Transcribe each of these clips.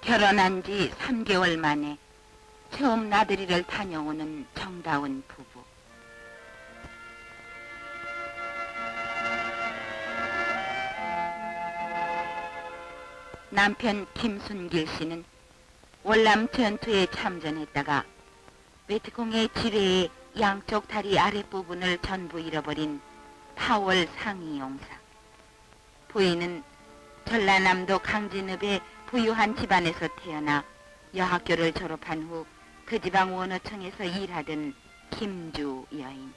결혼한 지 3개월 만에 처음 나들이를 다녀오는 정다운 부부. 남편 김순길 씨는 월남 전투에 참전했다가 베트콩의 지뢰에 양쪽 다리 아랫부분을 전부 잃어버린 8월 상위 용사. 부인은 전라남도 강진읍의 부유한 집안에서 태어나 여학교를 졸업한 후 그 지방 원어청에서 일하던 김주 여인.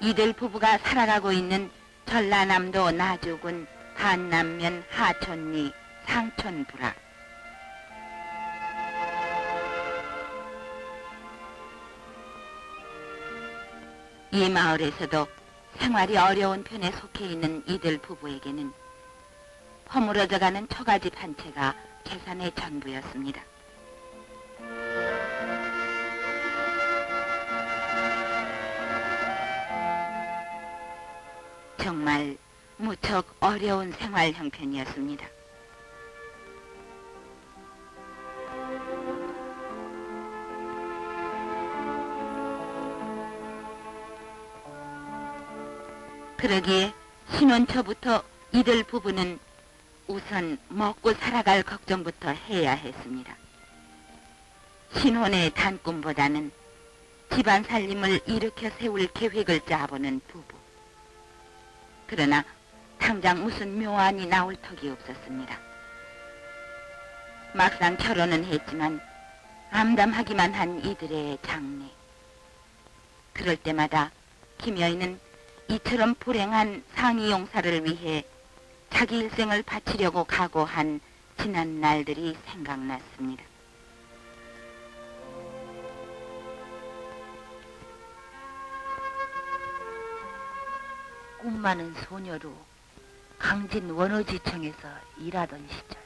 이들 부부가 살아가고 있는 전라남도 나주군 한남면 하촌리 상촌부라. 이 마을에서도 생활이 어려운 편에 속해 있는 이들 부부에게는 허물어져가는 초가집 한 채가 계산의 전부였습니다. 정말 무척 어려운 생활 형편이었습니다. 그러기에 신혼 초부터 이들 부부는 우선 먹고 살아갈 걱정부터 해야 했습니다. 신혼의 단꿈보다는 집안 살림을 일으켜 세울 계획을 짜보는 부부. 그러나 당장 무슨 묘안이 나올 턱이 없었습니다. 막상 결혼은 했지만 암담하기만 한 이들의 장래. 그럴 때마다 김 여인은 이처럼 불행한 상위 용사를 위해 자기 일생을 바치려고 각오한 지난 날들이 생각났습니다. 꿈 많은 소녀로 강진 원어지청에서 일하던 시절,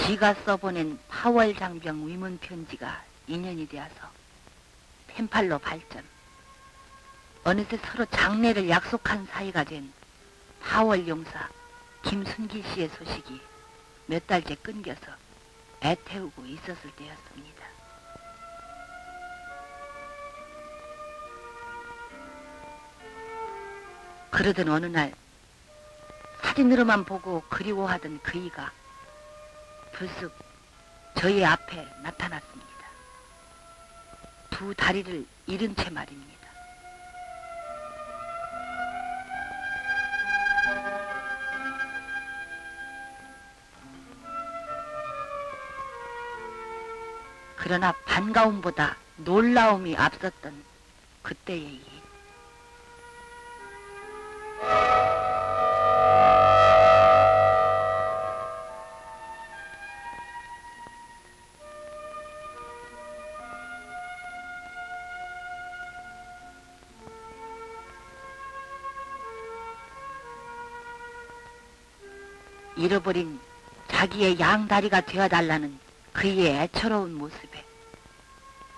지가 써보낸 8월 장병 위문 편지가 인연이 되어서 펜팔로 발전, 어느새 서로 장례를 약속한 사이가 된 8월 용사 김순길 씨의 소식이 몇 달째 끊겨서 애태우고 있었을 때였습니다. 그러던 어느 날 사진으로만 보고 그리워하던 그이가 불쑥 저희 앞에 나타났습니다. 두 다리를 잃은 채 말입니다. 그러나 반가움보다 놀라움이 앞섰던 그때의 일. 잃어버린 자기의 양다리가 되어달라는 그의 애처로운 모습에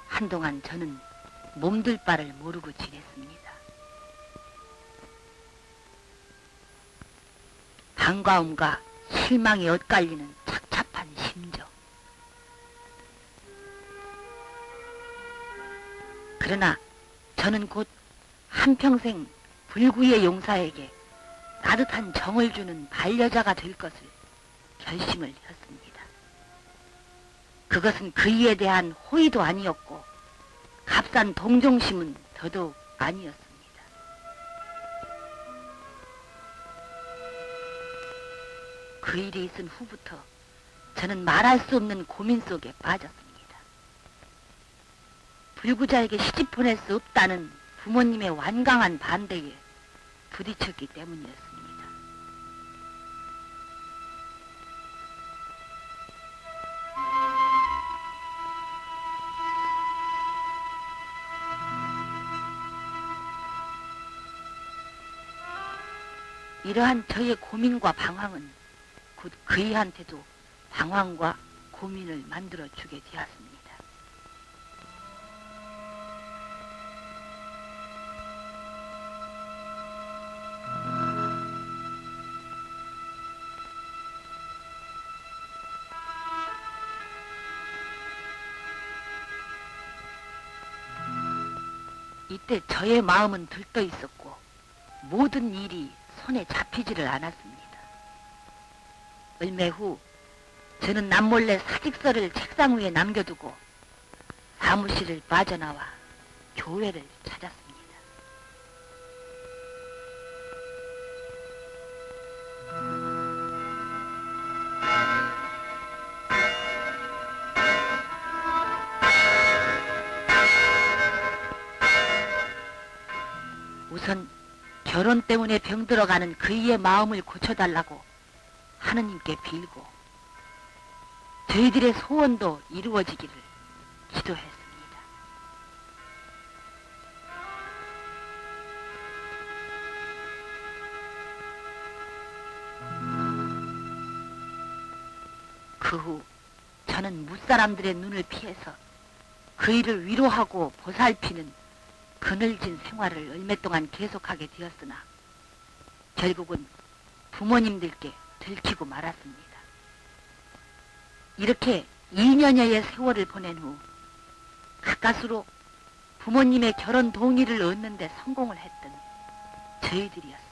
한동안 저는 몸둘 바를 모르고 지냈습니다. 반가움과 실망이 엇갈리는 착잡한 심정. 그러나 저는 곧 한평생 불구의 용사에게 따뜻한 정을 주는 반려자가 될 것을 결심을 했습니다. 그것은 그이에 대한 호의도 아니었고 값싼 동정심은 더더욱 아니었습니다. 그 일이 있은 후부터 저는 말할 수 없는 고민 속에 빠졌습니다. 불구자에게 시집 보낼 수 없다는 부모님의 완강한 반대에 부딪혔기 때문이었습니다. 이러한 저의 고민과 방황은 곧 그이한테도 방황과 고민을 만들어주게 되었습니다. 이때 저의 마음은 들떠 있었고 모든 일이 손에 잡히지를 않았습니다. 얼마 후 저는 남몰래 사직서를 책상 위에 남겨두고 사무실을 빠져나와 교회를 찾았습니다. 우선 결혼 때문에 병들어가는 그이의 마음을 고쳐달라고 하느님께 빌고 저희들의 소원도 이루어지기를 기도했습니다. 그 후 저는 무사람들의 눈을 피해서 그이를 위로하고 보살피는 그늘진 생활을 얼마 동안 계속하게 되었으나 결국은 부모님들께 들키고 말았습니다. 이렇게 2년여의 세월을 보낸 후 가까스로 부모님의 결혼 동의를 얻는 데 성공을 했던 저희들이었습니다.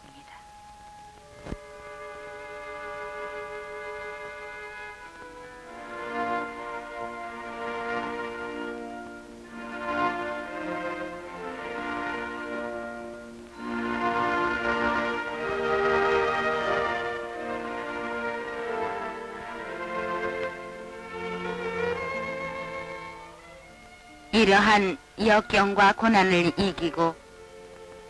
이러한 역경과 고난을 이기고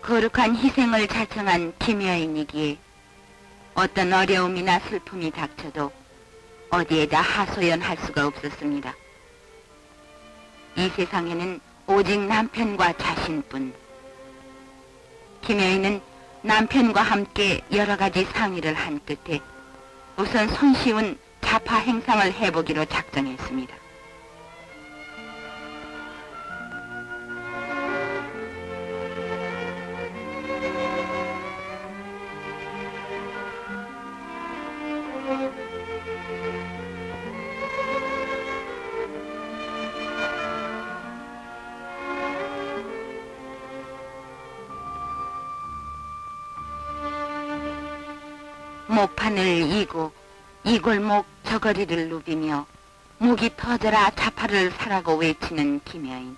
거룩한 희생을 자청한 김여인이기에 어떤 어려움이나 슬픔이 닥쳐도 어디에다 하소연할 수가 없었습니다. 이 세상에는 오직 남편과 자신뿐. 김여인은 남편과 함께 여러 가지 상의를 한 끝에 우선 손쉬운 자파 행상을 해보기로 작정했습니다. 목판을 이고 이 골목 저 거리를 누비며 목이 터져라 자파를 사라고 외치는 김여인.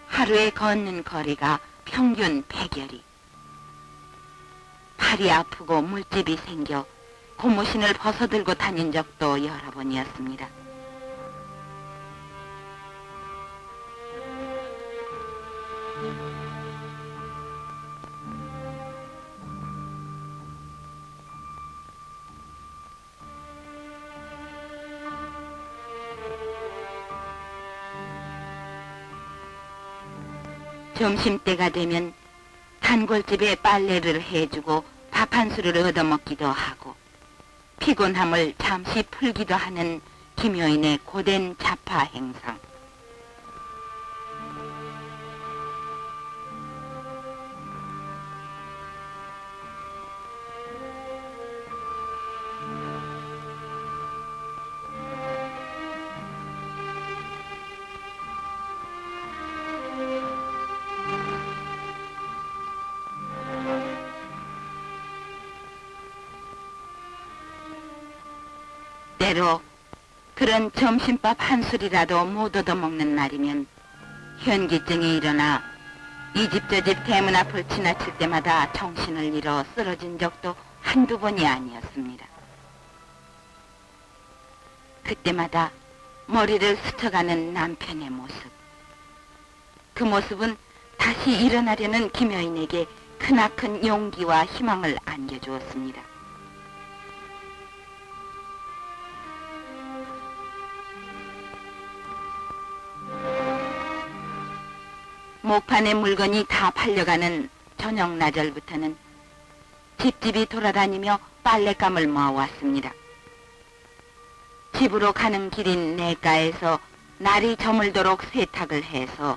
하루에 걷는 거리가 평균 100여리. 팔이 아프고 물집이 생겨 고무신을 벗어들고 다닌 적도 여러 번이었습니다. 점심때가 되면 단골집에 빨래를 해주고 밥 한 수를 얻어먹기도 하고 피곤함을 잠시 풀기도 하는 김여인의 고된 자파 행상. 때로 그런 점심밥 한 술이라도 못 얻어먹는 날이면 현기증이 일어나 이 집 저 집 대문 앞을 지나칠 때마다 정신을 잃어 쓰러진 적도 한두 번이 아니었습니다. 그때마다 머리를 스쳐가는 남편의 모습. 그 모습은 다시 일어나려는 김여인에게 크나큰 용기와 희망을 안겨주었습니다. 목판의 물건이 다 팔려가는 저녁 나절부터는 집집이 돌아다니며 빨랫감을 모아왔습니다. 집으로 가는 길인 내가에서 날이 저물도록 세탁을 해서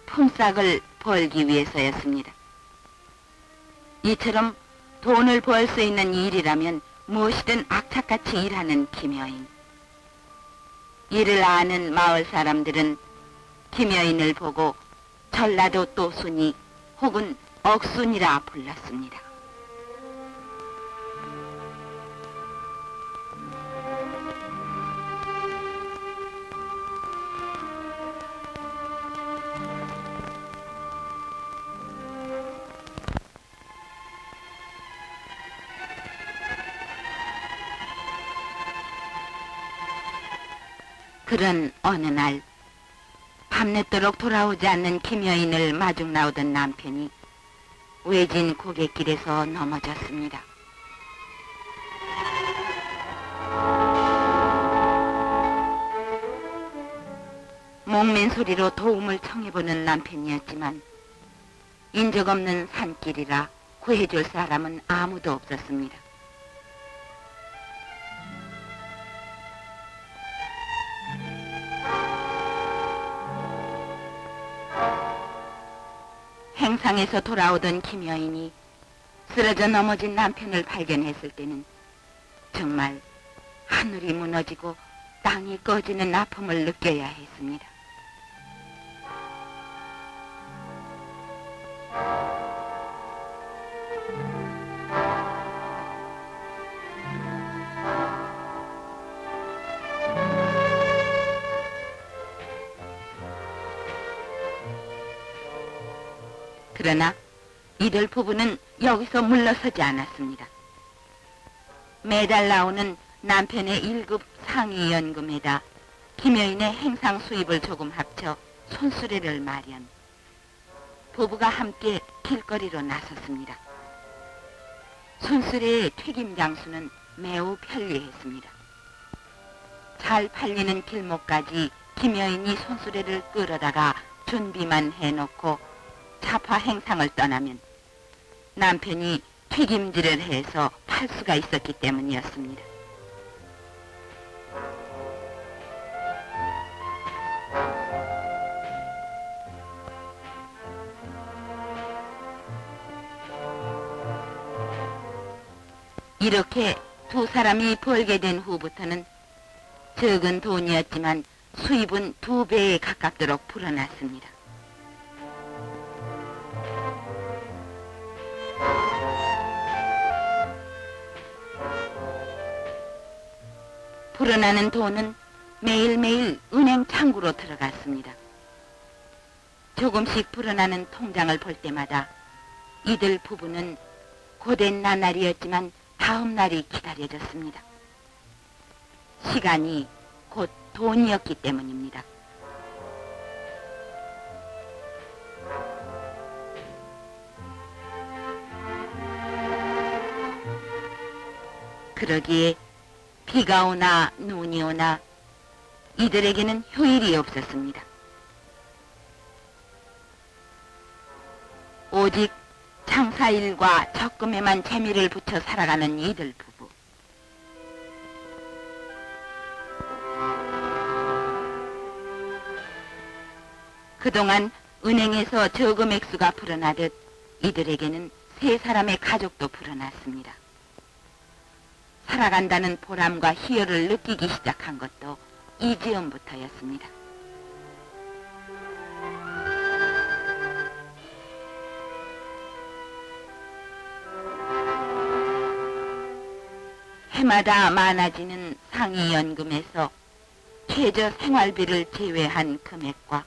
품삯을 벌기 위해서였습니다. 이처럼 돈을 벌 수 있는 일이라면 무엇이든 악착같이 일하는 김여인. 이를 아는 마을 사람들은 김여인을 보고 전라도 또순이 혹은 억순이라 불렀습니다. 그런 어느 날 밤늦도록 돌아오지 않는 김여인을 마중 나오던 남편이 외진 고갯길에서 넘어졌습니다. 목민 소리로 도움을 청해보는 남편이었지만 인적 없는 산길이라 구해줄 사람은 아무도 없었습니다. 행상에서 돌아오던 김여인이 쓰러져 넘어진 남편을 발견했을 때는 정말 하늘이 무너지고 땅이 꺼지는 아픔을 느껴야 했습니다. 그러나 이들 부부는 여기서 물러서지 않았습니다. 매달 나오는 남편의 1급 상위 연금에다 김여인의 행상 수입을 조금 합쳐 손수레를 마련. 부부가 함께 길거리로 나섰습니다. 손수레의 튀김 장수는 매우 편리했습니다. 잘 팔리는 길목까지 김여인이 손수레를 끌어다가 준비만 해놓고 차파 행상을 떠나면 남편이 튀김질을 해서 팔 수가 있었기 때문이었습니다. 이렇게 두 사람이 벌게 된 후부터는 적은 돈이었지만 수입은 2배에 가깝도록 불어났습니다. 불어나는 돈은 매일매일 은행 창구로 들어갔습니다. 조금씩 불어나는 통장을 볼 때마다 이들 부부는 고된 나날이었지만 다음 날이 기다려졌습니다. 시간이 곧 돈이었기 때문입니다. 그러기에 비가 오나 눈이 오나 이들에게는 휴일이 없었습니다. 오직 장사일과 적금에만 재미를 붙여 살아가는 이들 부부. 그동안 은행에서 저금 액수가 불어나듯 이들에게는 세 사람의 가족도 불어났습니다. 살아간다는 보람과 희열을 느끼기 시작한 것도 이 즈음부터였습니다. 해마다 많아지는 상위연금에서 최저 생활비를 제외한 금액과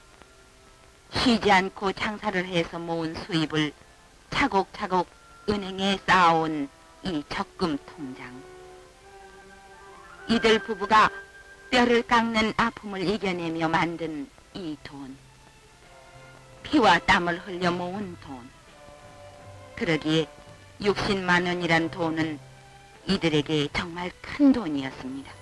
쉬지 않고 장사를 해서 모은 수입을 차곡차곡 은행에 쌓아온 이 적금 통장. 이들 부부가 뼈를 깎는 아픔을 이겨내며 만든 이 돈. 피와 땀을 흘려 모은 돈. 그러기에 60만 원이란 돈은 이들에게 정말 큰 돈이었습니다.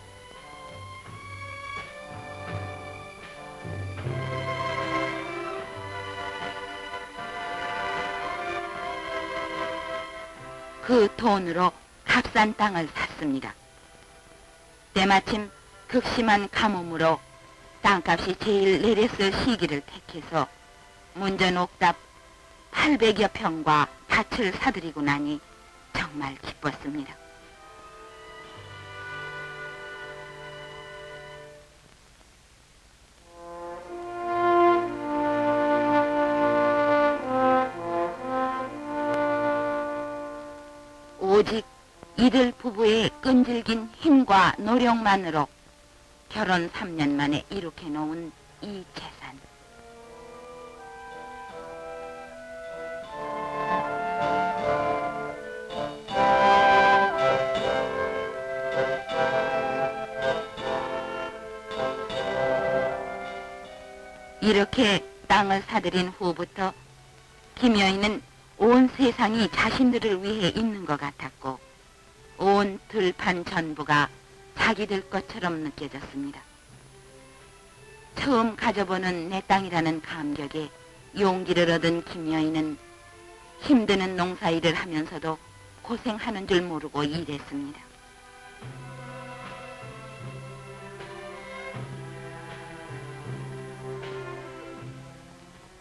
그 돈으로 값싼 땅을 샀습니다. 때마침 극심한 가뭄으로 땅값이 제일 내렸을 시기를 택해서 문전옥답 800여 평과 밭을 사들이고 나니 정말 기뻤습니다. 오직 이들 부부의 끈질긴 힘과 노력만으로 결혼 3년 만에 이룩해 놓은 이 재산. 이렇게 땅을 사들인 후부터 김 여인은 온 세상이 자신들을 위해 있는 것 같았고 온 들판 전부가 자기들 것처럼 느껴졌습니다. 처음 가져보는 내 땅이라는 감격에 용기를 얻은 김 여인은 힘드는 농사일을 하면서도 고생하는 줄 모르고 일했습니다.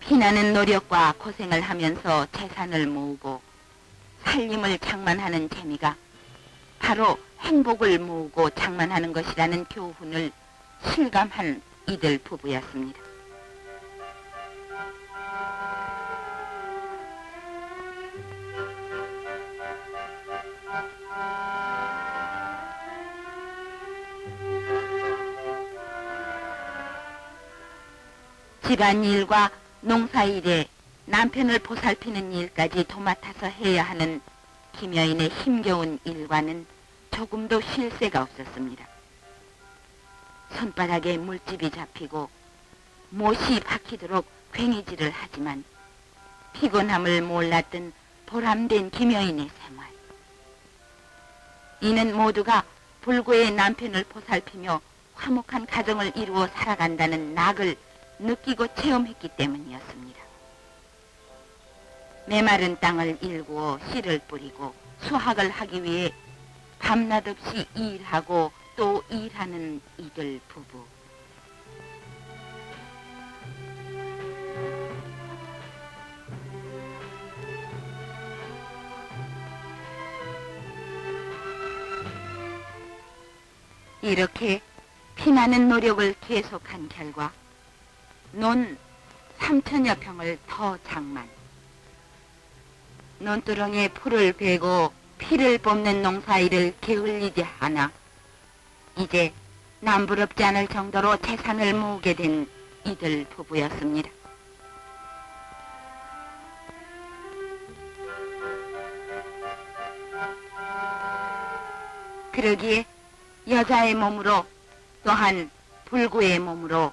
피나는 노력과 고생을 하면서 재산을 모으고 살림을 장만하는 재미가 바로 행복을 모으고 장만하는 것이라는 교훈을 실감한 이들 부부였습니다. 집안일과 농사일에 남편을 보살피는 일까지 도맡아서 해야 하는 김 여인의 힘겨운 일과는 조금도 쉴 새가 없었습니다. 손바닥에 물집이 잡히고 못이 박히도록 괭이질을 하지만 피곤함을 몰랐던 보람된 김 여인의 생활. 이는 모두가 불구의 남편을 보살피며 화목한 가정을 이루어 살아간다는 낙을 느끼고 체험했기 때문이었습니다. 메마른 땅을 일구어 씨를 뿌리고 수확을 하기 위해 밤낮 없이 일하고 또 일하는 이들 부부. 이렇게 피나는 노력을 계속한 결과 논 3천여 평을 더 장만, 논두렁에 풀을 베고 피를 뽑는 농사일을 게을리지 않아 이제 남부럽지 않을 정도로 재산을 모으게 된 이들 부부였습니다. 그러기에 여자의 몸으로 또한 불구의 몸으로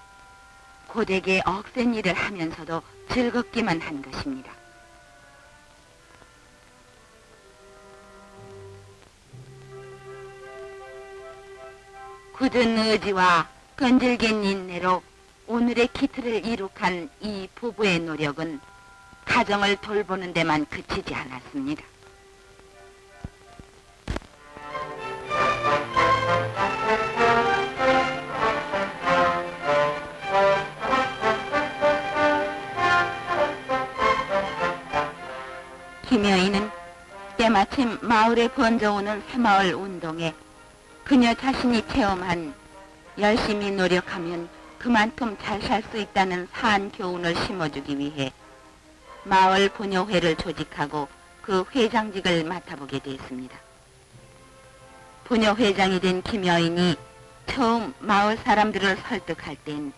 고되게 억센 일을 하면서도 즐겁기만 한 것입니다. 굳은 의지와 끈질긴 인내로 오늘의 기틀을 이룩한 이 부부의 노력은 가정을 돌보는 데만 그치지 않았습니다. 김 여인은 때마침 마을에 번져오는 새마을 운동에 그녀 자신이 체험한 열심히 노력하면 그만큼 잘 살 수 있다는 사안 교훈을 심어주기 위해 마을 부녀회를 조직하고 그 회장직을 맡아보게 됐습니다. 부녀회장이 된 김 여인이 처음 마을 사람들을 설득할 땐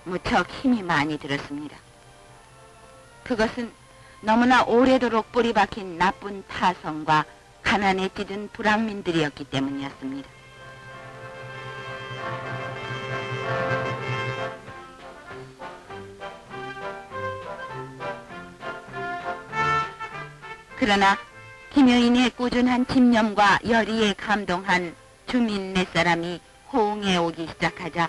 무척 힘이 많이 들었습니다. 그것은 너무나 오래도록 뿌리 박힌 나쁜 타성과 가난에 찌든 불황민들이었기 때문이었습니다. 그러나 김 여인의 꾸준한 집념과 열의에 감동한 주민 몇 사람이 호응해 오기 시작하자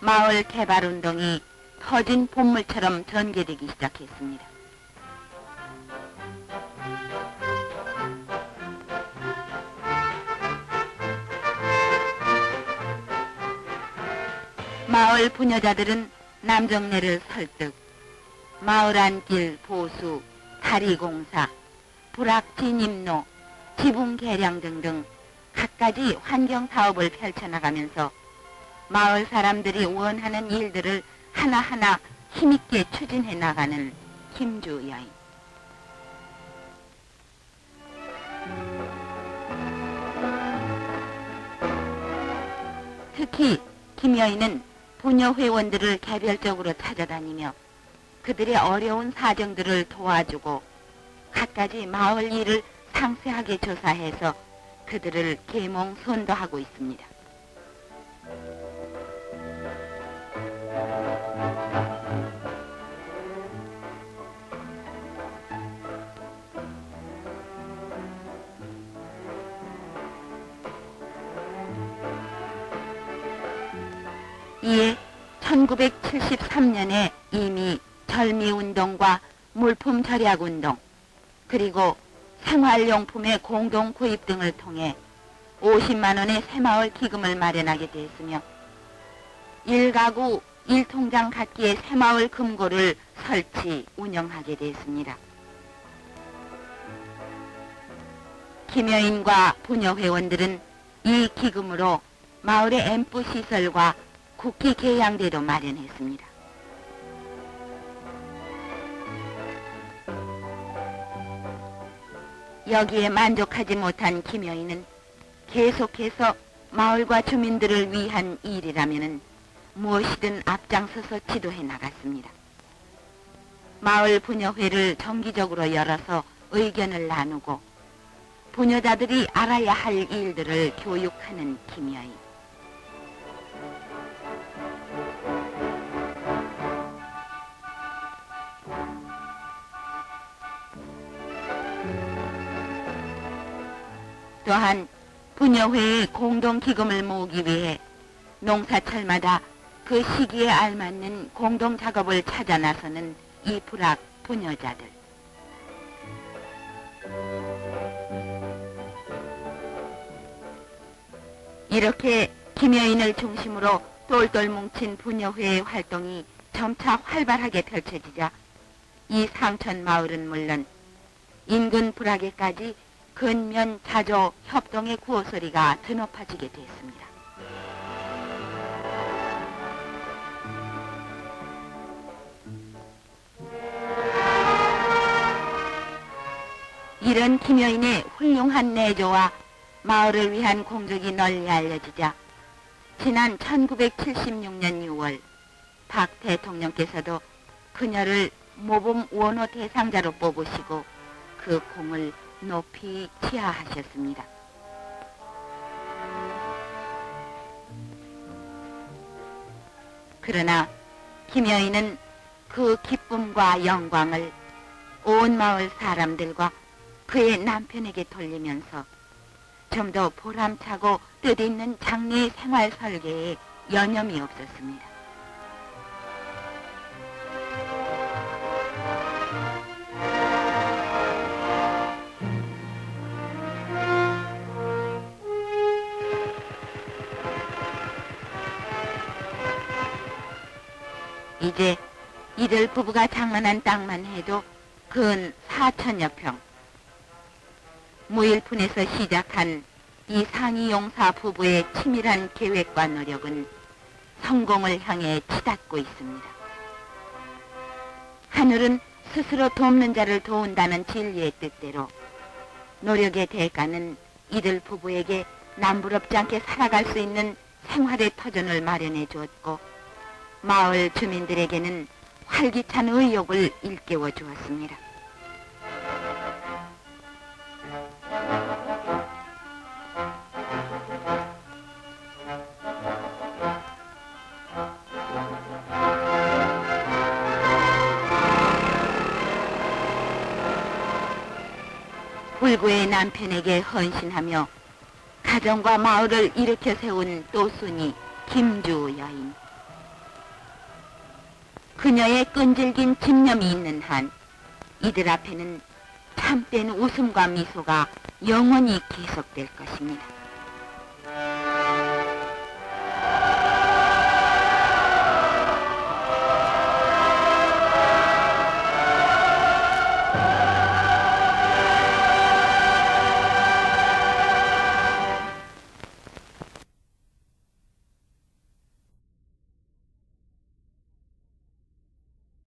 마을 개발운동이 터진 봇물처럼 전개되기 시작했습니다. 마을 부녀자들은 남정네를 설득, 마을 안길 보수, 다리공사, 불악 진입로, 지붕 개량 등등 갖가지 환경사업을 펼쳐나가면서 마을 사람들이 원하는 일들을 하나하나 힘있게 추진해 나가는 김주 여인. 특히 김 여인은 부녀 회원들을 개별적으로 찾아다니며 그들의 어려운 사정들을 도와주고 갖가지 마을 일을 상세하게 조사해서 그들을 계몽 선도하고 있습니다. 이에 1973년에 이미 절미운동과 물품 절약운동, 그리고 생활용품의 공동 구입 등을 통해 50만 원의 새마을 기금을 마련하게 되었으며 1가구 1통장 갖기의 새마을 금고를 설치, 운영하게 되었습니다. 김여인과 부녀 회원들은 이 기금으로 마을의 앰프 시설과 국기 개양대도 마련했습니다. 여기에 만족하지 못한 김여인은 계속해서 마을과 주민들을 위한 일이라면 무엇이든 앞장서서 지도해 나갔습니다. 마을 부녀회를 정기적으로 열어서 의견을 나누고 부녀자들이 알아야 할 일들을 교육하는 김여인. 또한 부녀회의 공동기금을 모으기 위해 농사철마다 그 시기에 알맞는 공동작업을 찾아 나서는 이 불악 부녀자들. 이렇게 김여인을 중심으로 똘똘 뭉친 부녀회의 활동이 점차 활발하게 펼쳐지자 이 상천 마을은 물론 인근 불악에까지 근면 자조 협동의 구호소리가 드높아지게 됐습니다. 이런 김여인의 훌륭한 내조와 마을을 위한 공적이 널리 알려지자 지난 1976년 6월 박 대통령께서도 그녀를 모범 원호 대상자로 뽑으시고 그 공을 높이 치하하셨습니다. 그러나 김여인은 그 기쁨과 영광을 온 마을 사람들과 그의 남편에게 돌리면서 좀 더 보람차고 뜻있는 장례 생활 설계에 여념이 없었습니다. 이제 이들 부부가 장만한 땅만 해도 근 4천여 평. 무일푼에서 시작한 이 상이용사 부부의 치밀한 계획과 노력은 성공을 향해 치닫고 있습니다. 하늘은 스스로 돕는 자를 도운다는 진리의 뜻대로 노력의 대가는 이들 부부에게 남부럽지 않게 살아갈 수 있는 생활의 터전을 마련해 주었고 마을 주민들에게는 활기찬 의욕을 일깨워 주었습니다. 불구의 남편에게 헌신하며 가정과 마을을 일으켜 세운 또순이 김주 여인. 그녀의 끈질긴 집념이 있는 한 이들 앞에는 참된 웃음과 미소가 영원히 계속될 것입니다.